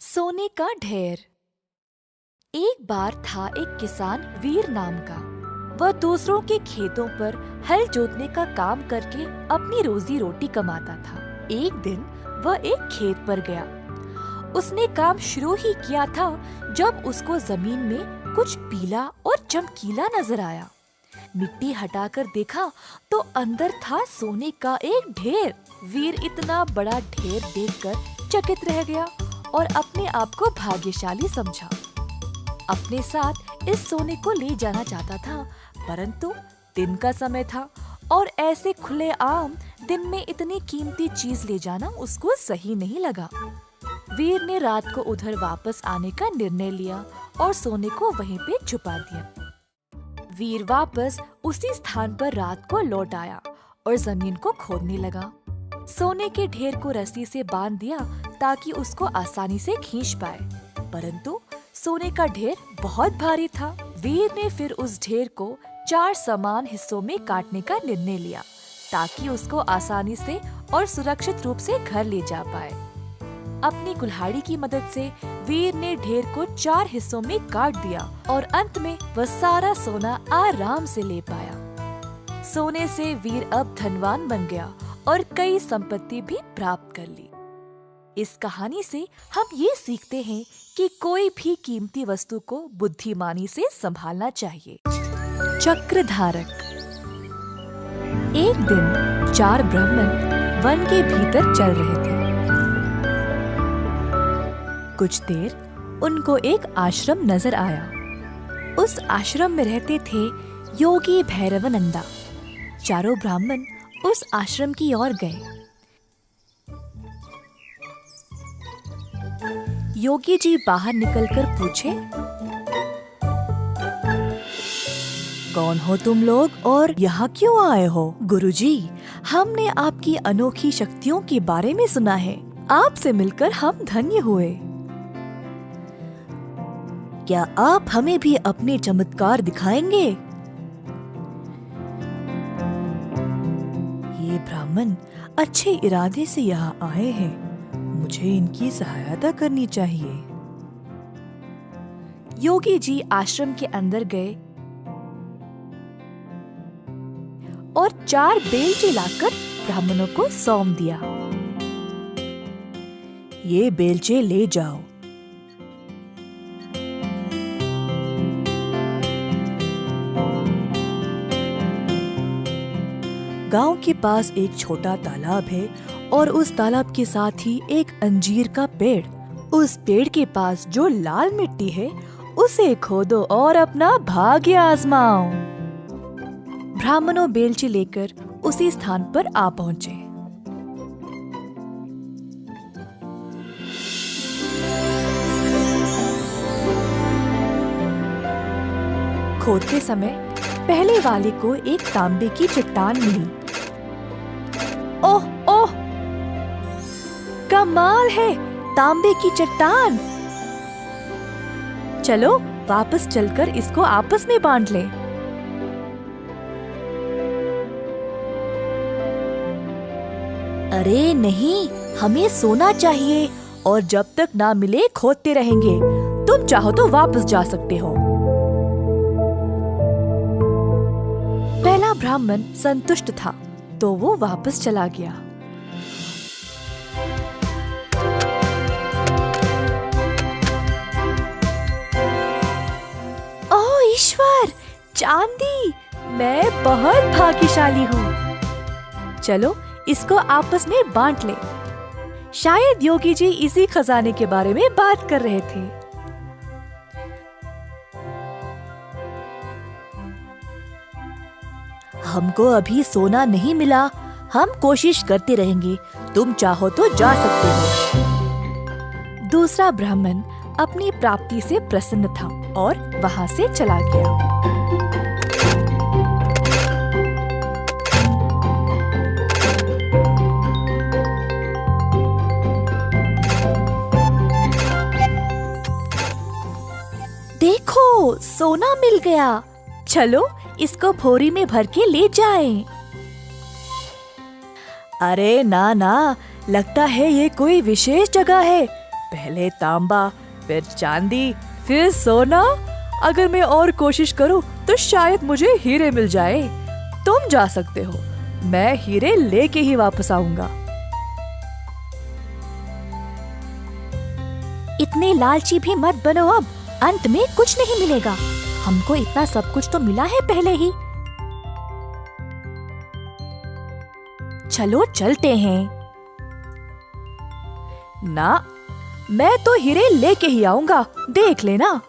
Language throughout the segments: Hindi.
सोने का ढेर। एक बार था एक किसान वीर नाम का। वह दूसरों के खेतों पर हल जोतने का काम करके अपनी रोजी रोटी कमाता था। एक दिन वह एक खेत पर गया। उसने काम शुरू ही किया था जब उसको जमीन में कुछ पीला और चमकीला नजर आया। मिट्टी हटाकर देखा तो अंदर था सोने का एक ढेर। वीर इतना बड़ा ढेर देखकर चकित रह गया और अपने आप को भाग्यशाली समझा। अपने साथ इस सोने को ले जाना चाहता था, परंतु दिन का समय था और ऐसे खुले आम दिन में इतनी कीमती चीज ले जाना उसको सही नहीं लगा। वीर ने रात को उधर वापस आने का निर्णय लिया और सोने को वहीं पे छुपा दिया। वीर वापस उसी स्थान पर रात को लौट आया और जमीन को खोदने लगा। सोने के ढेर को रस्सी से बांध दिया ताकि उसको आसानी से खींच पाए, परंतु सोने का ढेर बहुत भारी था। वीर ने फिर उस ढेर को 4 समान हिस्सों में काटने का निर्णय लिया ताकि उसको आसानी से और सुरक्षित रूप से घर ले जा पाए। अपनी कुल्हाड़ी की मदद से वीर ने ढेर को 4 हिस्सों में काट दिया और अंत में वह सारा सोना आराम से ले पाया। सोने से वीर अब धनवान बन गया और कई संपत्ति भी प्राप्त कर ली। इस कहानी से हम ये सीखते हैं कि कोई भी कीमती वस्तु को बुद्धिमानी से संभालना चाहिए। चक्रधारक। एक दिन 4 ब्राह्मण वन के भीतर चल रहे थे। कुछ देर उनको एक आश्रम नजर आया। उस आश्रम में रहते थे योगी भैरवानंदा। चारों ब्राह्मण उस आश्रम की ओर गए। योगी जी बाहर निकलकर पूछे, कौन हो तुम लोग और यहाँ क्यों आए हो? गुरुजी, हमने आपकी अनोखी शक्तियों के बारे में सुना है। आपसे मिलकर हम धन्य हुए। क्या आप हमें भी अपने चमत्कार दिखाएंगे? ये ब्राह्मण अच्छे इरादे से यहाँ आए हैं, मुझे इनकी सहायता करनी चाहिए। योगी जी आश्रम के अंदर गए और 4 बेलचे लाकर ब्राह्मणों को सौंप दिया। ये बेलचे ले जाओ। गांव के पास एक छोटा तालाब है और उस तालाब के साथ ही एक अंजीर का पेड़। उस पेड़ के पास जो लाल मिट्टी है उसे खोदो और अपना भाग्य आजमाओ। ब्राह्मणों बेलचे लेकर उसी स्थान पर आ पहुँचे। खोदते समय पहले वाले को एक तांबे की चट्टान मिली। ओह ओह, कमाल है, तांबे की चट्टान। चलो वापस चलकर इसको आपस में बांट लें। अरे नहीं, हमें सोना चाहिए और जब तक ना मिले खोदते रहेंगे। तुम चाहो तो वापस जा सकते हो। पहला ब्राह्मण संतुष्ट था तो वो वापस चला गया। ओह ईश्वर, चांदी! मैं बहुत भाग्यशाली हूँ। चलो इसको आपस में बांट ले। शायद योगी जी इसी खजाने के बारे में बात कर रहे थे। हमको अभी सोना नहीं मिला, हम कोशिश करते रहेंगे। तुम चाहो तो जा सकते हो। दूसरा ब्राह्मण अपनी प्राप्ति से प्रसन्न था और वहां से चला गया। देखो, सोना मिल गया। चलो इसको भोरी में भर के ले जाएं। अरे ना ना, लगता है ये कोई विशेष जगह है। पहले तांबा, फिर चांदी, फिर सोना। अगर मैं और कोशिश करूं तो शायद मुझे हीरे मिल जाए। तुम जा सकते हो, मैं हीरे लेके ही वापस आऊंगा। इतने लालची भी मत बनो, अब अंत में कुछ नहीं मिलेगा। हमको इतना सब कुछ तो मिला है पहले ही। चलो चलते हैं। ना, मैं तो हीरे लेके ही आऊंगा, देख लेना।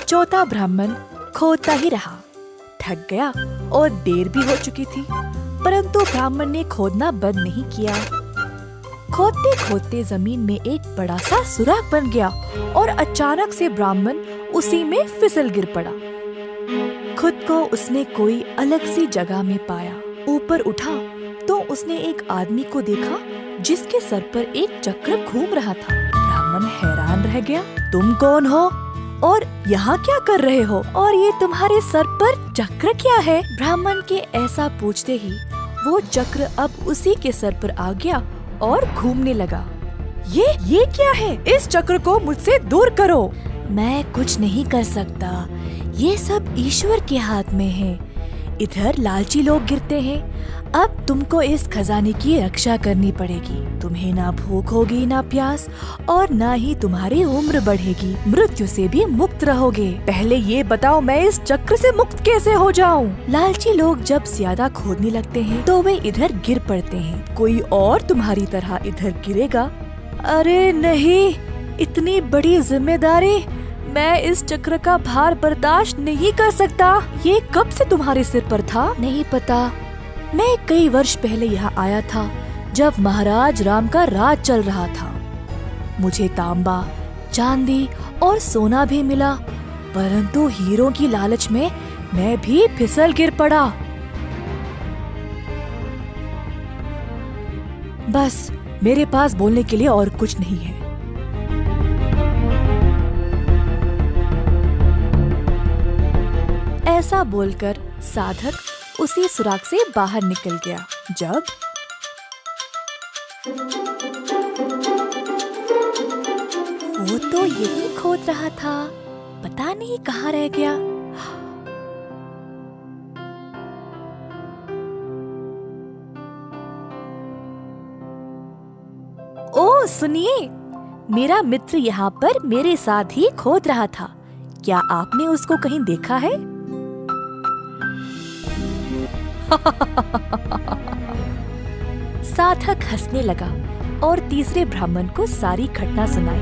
चौथा ब्राह्मण खोदता ही रहा, थक गया और देर भी हो चुकी थी, परंतु ब्राह्मण ने खोदना बंद नहीं किया। खोदते खोदते जमीन में एक बड़ा सा सुराख बन गया और अचानक से ब्राह्मण उसी में फिसल गिर पड़ा। खुद को उसने कोई अलग सी जगह में पाया। ऊपर उठा तो उसने एक आदमी को देखा जिसके सर पर एक चक्र घूम रहा था। ब्राह्मण हैरान रह गया। तुम कौन हो और यहाँ क्या कर रहे हो, और ये तुम्हारे सर पर चक्र क्या है? ब्राह्मण के ऐसा पूछते ही वो चक्र अब उसी के सर पर आ गया और घूमने लगा। ये क्या है? इस चक्र को मुझसे दूर करो। मैं कुछ नहीं कर सकता, ये सब ईश्वर के हाथ में है। इधर लालची लोग गिरते हैं, अब तुमको इस खजाने की रक्षा करनी पड़ेगी। तुम्हें ना भूख होगी ना प्यास, और ना ही तुम्हारी उम्र बढ़ेगी। मृत्यु से भी मुक्त रहोगे। पहले ये बताओ, मैं इस चक्र से मुक्त कैसे हो जाऊं? लालची लोग जब ज्यादा खोदने लगते हैं तो वे इधर गिर पड़ते हैं। कोई और तुम्हारी तरह इधर गिरेगा? अरे नहीं, इतनी बड़ी जिम्मेदारी, मैं इस चक्र का भार बर्दाश्त नहीं कर सकता। ये कब से तुम्हारे सिर पर था? नहीं पता। मैं कई वर्ष पहले यहाँ आया था जब महाराज राम का राज चल रहा था। मुझे तांबा, चांदी और सोना भी मिला, परंतु हीरों की लालच में मैं भी फिसल गिर पड़ा। बस, मेरे पास बोलने के लिए और कुछ नहीं है। ऐसा बोलकर साधक उसी सुराख से बाहर निकल गया। जब वो तो यही खोद रहा था, पता नहीं कहाँ रह गया। ओ सुनिए, मेरा मित्र यहाँ पर मेरे साथ ही खोद रहा था। क्या आपने उसको कहीं देखा है? साधक हंसने लगा और तीसरे ब्राह्मण को सारी घटना सुनाई।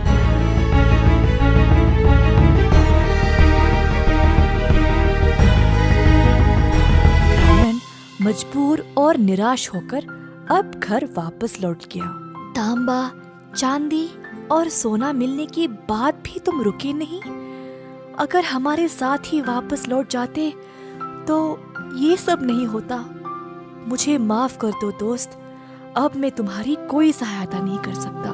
ब्राह्मण मजबूर और निराश होकर अब घर वापस लौट गया। तांबा, चांदी और सोना मिलने के बाद भी तुम रुके नहीं। अगर हमारे साथ ही वापस लौट जाते तो ये सब नहीं होता। मुझे माफ कर दो दोस्त, अब मैं तुम्हारी कोई सहायता नहीं कर सकता।